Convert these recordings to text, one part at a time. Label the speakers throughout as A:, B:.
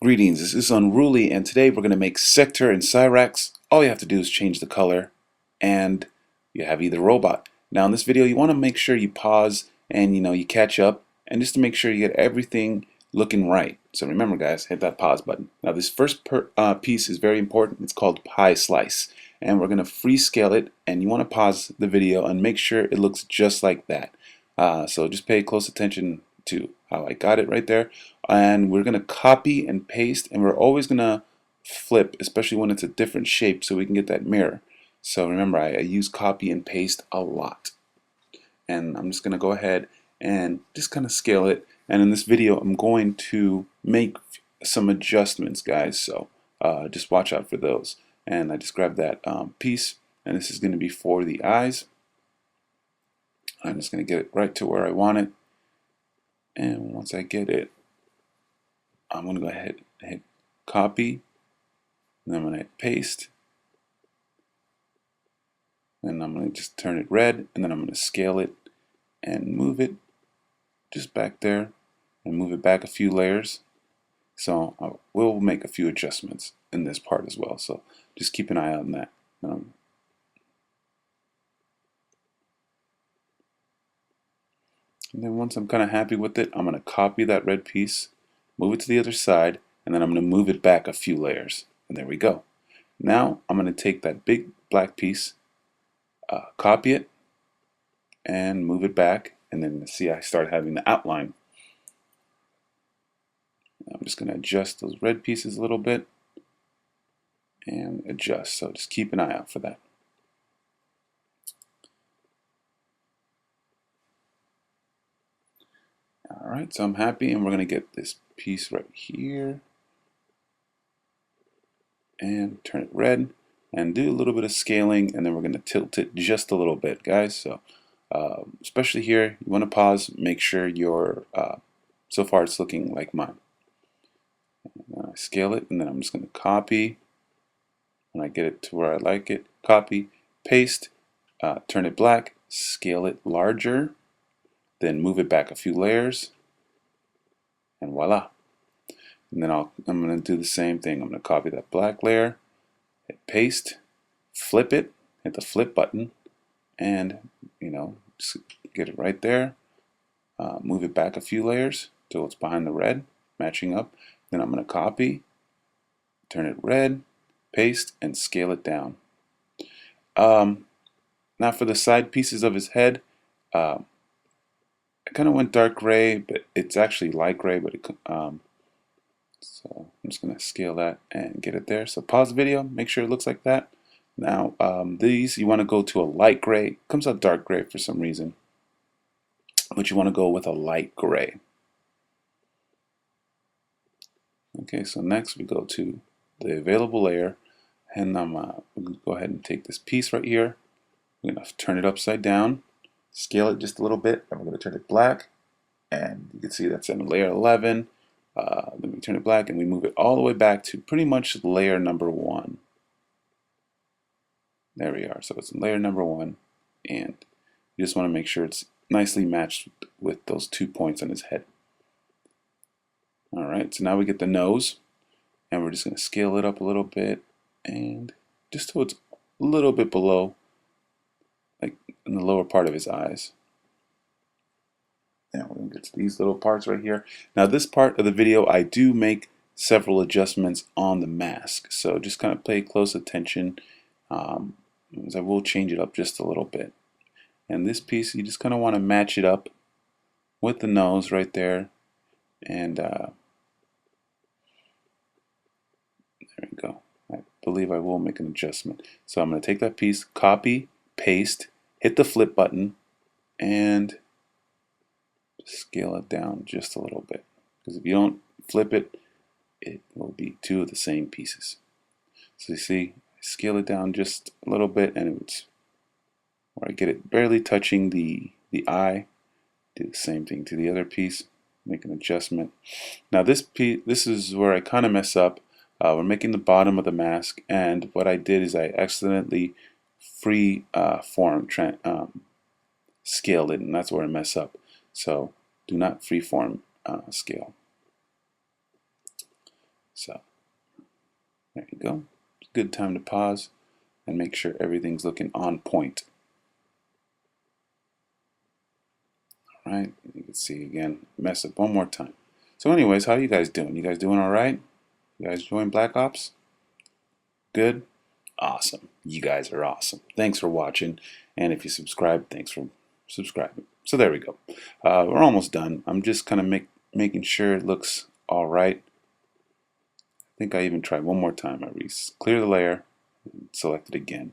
A: Greetings, this is Unruly, and today we're going to make Sektor and Cyrax. All you have to do is change the color, and you have either robot. Now in this video, you want to make sure you pause and you catch up, and just to make sure you get everything looking right. So remember guys, hit that pause button. Now this first piece is very important. It's called pie slice, and we're going to free scale it, and you want to pause the video and make sure it looks just like that. So just pay close attention to how I got it right there, and we're gonna copy and paste, and we're always gonna flip, especially when it's a different shape, so we can get that mirror. So remember, I use copy and paste a lot, and I'm just gonna go ahead and just kind of scale it. And in this video I'm going to make some adjustments, guys, so just watch out for those. And I just grabbed that piece, and this is going to be for the eyes. I'm just going to get it right to where I want it. And once I get it, I'm going to go ahead and hit copy, and I'm going to hit paste, and I'm going to just turn it red, and then I'm going to scale it and move it just back there and move it back a few layers. So I will make a few adjustments in this part as well, so just keep an eye on that. And then once I'm kind of happy with it, I'm going to copy that red piece, move it to the other side, and then I'm going to move it back a few layers. And there we go. Now I'm going to take that big black piece, copy it, and move it back. And then see, I start having the outline. I'm just going to adjust those red pieces a little bit and adjust. So just keep an eye out for that. Alright, so I'm happy, and we're going to get this piece right here and turn it red and do a little bit of scaling, and then we're going to tilt it just a little bit, guys. So especially here, you want to pause, make sure you're so far it's looking like mine. Scale it, and then I'm just going to copy when I get it to where I like it, copy, paste, turn it black, scale it larger, then move it back a few layers, and voila. And then I'm going to do the same thing. I'm going to copy that black layer, hit paste, flip it, hit the flip button, and just get it right there. Move it back a few layers till it's behind the red, matching up. Then I'm going to copy, turn it red, paste, and scale it down. Now for the side pieces of his head, I kind of went dark gray, but it's actually light gray. But so I'm just going to scale that and get it there. So pause the video, make sure it looks like that. Now these, you want to go to a light gray. It comes out dark gray for some reason, but you want to go with a light gray. Okay, so next we go to the available layer, and I'm going to go ahead and take this piece right here. We're going to turn it upside down, scale it just a little bit, and we're going to turn it black, and you can see that's in layer 11. Then we turn it black, and we move it all the way back to pretty much layer number 1. There we are. So it's in layer number 1, and you just want to make sure it's nicely matched with those 2 points on his head. Alright, so now we get the nose, and we're just going to scale it up a little bit, and just till it's a little bit below, like in the lower part of his eyes. Now we're going to get to these little parts right here. Now this part of the video, I do make several adjustments on the mask, so just kind of pay close attention, as I will change it up just a little bit. And this piece, you just kind of want to match it up with the nose right there, and there we go. I believe I will make an adjustment. So I'm going to take that piece, copy, paste, hit the flip button, and scale it down just a little bit, because if you don't flip it, it will be 2 of the same pieces. So you see, I scale it down just a little bit, and it's where I get it barely touching the eye. Do the same thing to the other piece, make an adjustment. Now this piece, this is where I kind of mess up. We're making the bottom of the mask, and what I did is I accidentally scaled it, and that's where I mess up. So do not freeform scale. So there you go. It's a good time to pause and make sure everything's looking on point. All right, you can see again, mess up one more time. So anyways, how you guys doing? You guys doing all right? You guys enjoying Black Ops? Good? Awesome. You guys are awesome. Thanks for watching. And if you subscribe, thanks for subscribing. So there we go. We're almost done. I'm just kind of making sure it looks all right. I think I even tried one more time. I clear the layer, and select it again.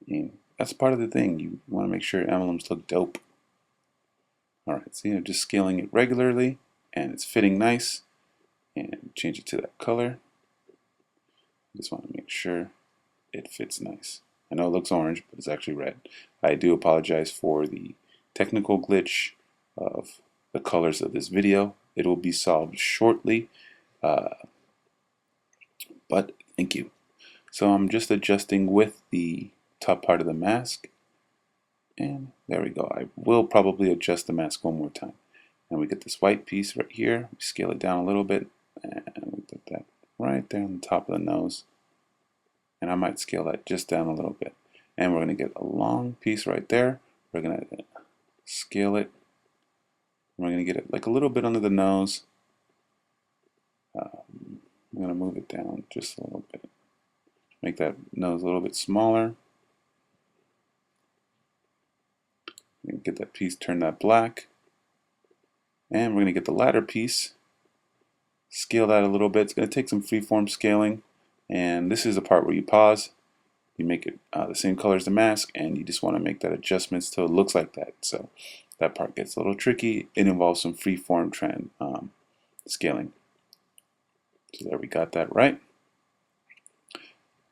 A: And that's part of the thing. You want to make sure emblems look dope. All right, so I'm just scaling it regularly, and it's fitting nice. And change it to that color. Just want to make sure it fits nice. I know it looks orange, but it's actually red. I do apologize for the technical glitch of the colors of this video. It will be solved shortly, but thank you. So I'm just adjusting with the top part of the mask, and there we go. I will probably adjust the mask one more time. And we get this white piece right here. We scale it down a little bit, and we put that right there on the top of the nose. And I might scale that just down a little bit. And we're going to get a long piece right there. We're going to scale it. We're going to get it like a little bit under the nose. I'm going to move it down just a little bit. Make that nose a little bit smaller. Get that piece, turn that black. And we're going to get the latter piece. Scale that a little bit. It's going to take some freeform scaling. And this is the part where you pause. You make it the same color as the mask, and you just want to make that adjustment so it looks like that. So that part gets a little tricky. It involves some freeform scaling. So there, we got that right.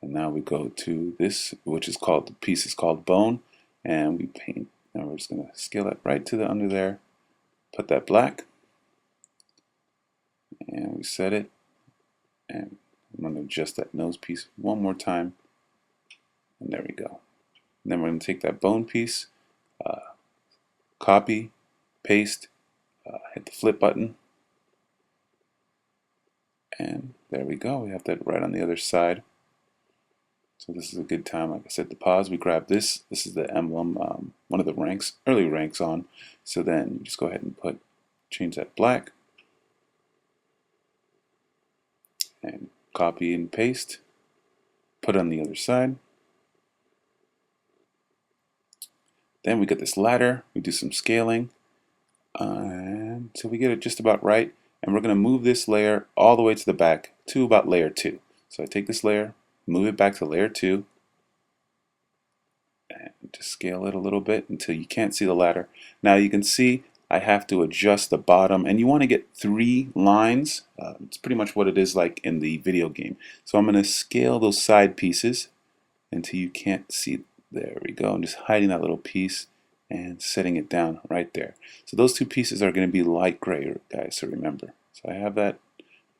A: And now we go to this, which is called, the piece is called bone, and we paint. Now we're just going to scale that right to the under there. Put that black, and we set it. And I'm going to adjust that nose piece one more time. And there we go. And then we're going to take that bone piece, copy, paste, hit the flip button, and there we go. We have that right on the other side. So this is a good time, like I said, to pause. We grab this. This is the emblem, one of the ranks, early ranks on. So then you just go ahead and change that black, and copy and paste, put on the other side. Then we get this ladder, we do some scaling until we get it just about right, and we're going to move this layer all the way to the back to about layer 2. So I take this layer, move it back to layer 2, and just scale it a little bit until you can't see the ladder. Now you can see I have to adjust the bottom, and you want to get 3 lines. It's pretty much what it is like in the video game. So I'm going to scale those side pieces until you can't see. There we go. I'm just hiding that little piece and setting it down right there. So those 2 pieces are going to be light gray, guys, so remember. So I have that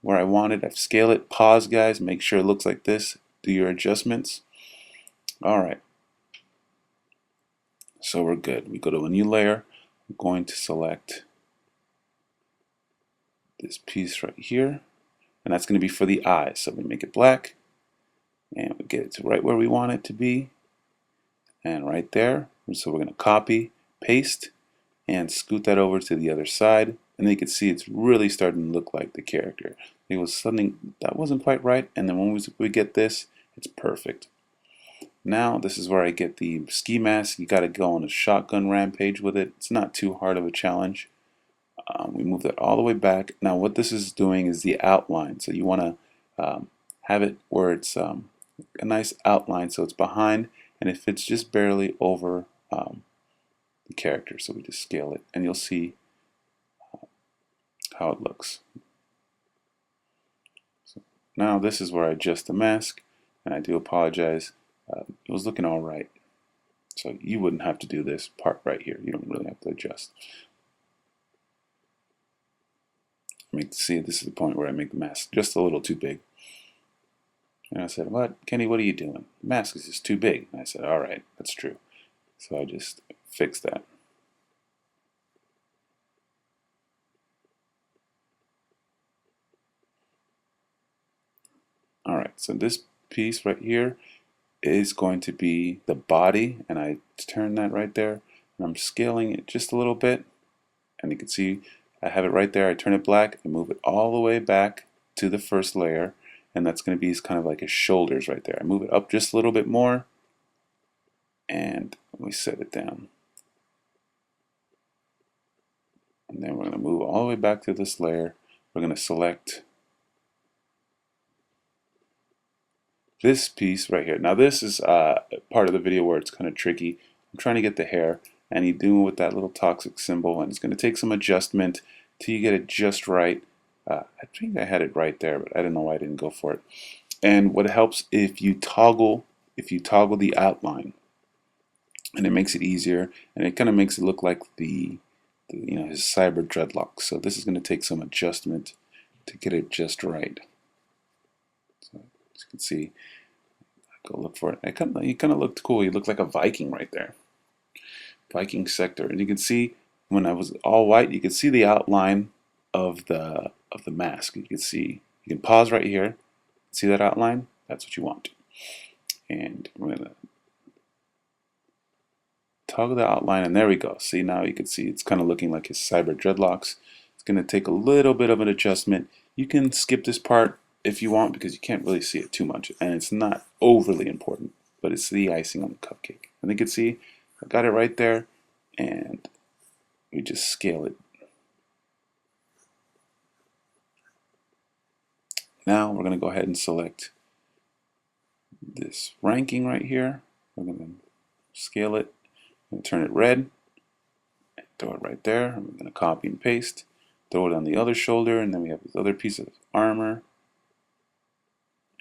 A: where I want it. I've scaled it. Pause, guys. Make sure it looks like this. Do your adjustments. All right. So we're good. We go to a new layer. I'm going to select this piece right here, and that's going to be for the eyes. So we make it black, and we get it to right where we want it to be. And right there, so we're going to copy, paste, and scoot that over to the other side. And then you can see it's really starting to look like the character. It was something that wasn't quite right, and then when we get this, it's perfect. Now this is where I get the ski mask. You got to go on a shotgun rampage with it. It's not too hard of a challenge. We move that all the way back. Now what this is doing is the outline. So you want to have it where it's a nice outline so it's behind, and it fits just barely over the character. So we just scale it, and you'll see how it looks. So now this is where I adjust the mask, and I do apologize. It was looking all right. So you wouldn't have to do this part right here. You don't really have to adjust. See, this is the point where I make the mask just a little too big. And I said, "What, Kenny, what are you doing? The mask is just too big." And I said, "All right, that's true." So I just fixed that. Alright, so this piece right here is going to be the body, and I turn that right there, and I'm scaling it just a little bit, and you can see I have it right there. I turn it black and move it all the way back to the first layer, and that's going to be kind of like his shoulders right there. I move it up just a little bit more, and we set it down. And then we're going to move all the way back to this layer. We're going to select this piece right here. Now this is part of the video where it's kind of tricky. I'm trying to get the hair, and you do it with that little toxic symbol, and it's going to take some adjustment till you get it just right. I think I had it right there, but I don't know why I didn't go for it. And what helps if you toggle the outline, and it makes it easier, and it kind of makes it look like the his cyber dreadlocks. So this is going to take some adjustment to get it just right. So as you can see, go look for it. You kind of looked cool. You look like a Viking right there, Viking Sektor. And you can see when I was all white, you can see the outline of the mask. You can pause right here. See that outline? That's what you want. And we're gonna toggle the outline, and there we go. See, now you can see it's kind of looking like his cyber dreadlocks. It's going to take a little bit of an adjustment. You can skip this part if you want because you can't really see it too much, and it's not overly important, but it's the icing on the cupcake. And you can see I got it right there, and we just scale it. Now we're going to go ahead and select this ranking right here. We're going to scale it. I'm going to turn it red, throw it right there. I'm going to copy and paste, throw it on the other shoulder, and then we have this other piece of armor.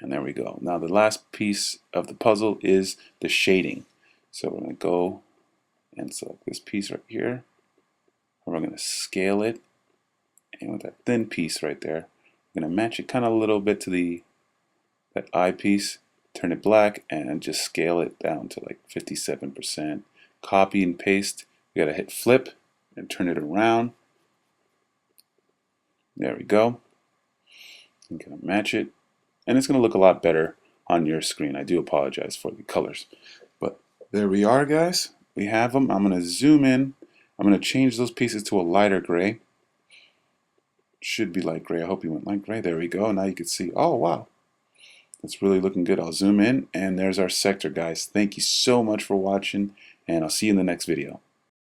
A: And there we go. Now the last piece of the puzzle is the shading. So we're going to go and select this piece right here. And we're going to scale it. And with that thin piece right there, we're going to match it kind of a little bit to that eye piece, turn it black, and just scale it down to like 57%. Copy and paste. We got to hit flip and turn it around. There we go. I'm going to match it, and it's going to look a lot better on your screen. I do apologize for the colors, but there we are, guys. We have them. I'm going to zoom in. I'm going to change those pieces to a lighter gray. Should be light gray. I hope you went light gray. There we go. Now you can see. Oh wow, that's really looking good. I'll zoom in, and there's our sector, guys. Thank you so much for watching, and I'll see you in the next video.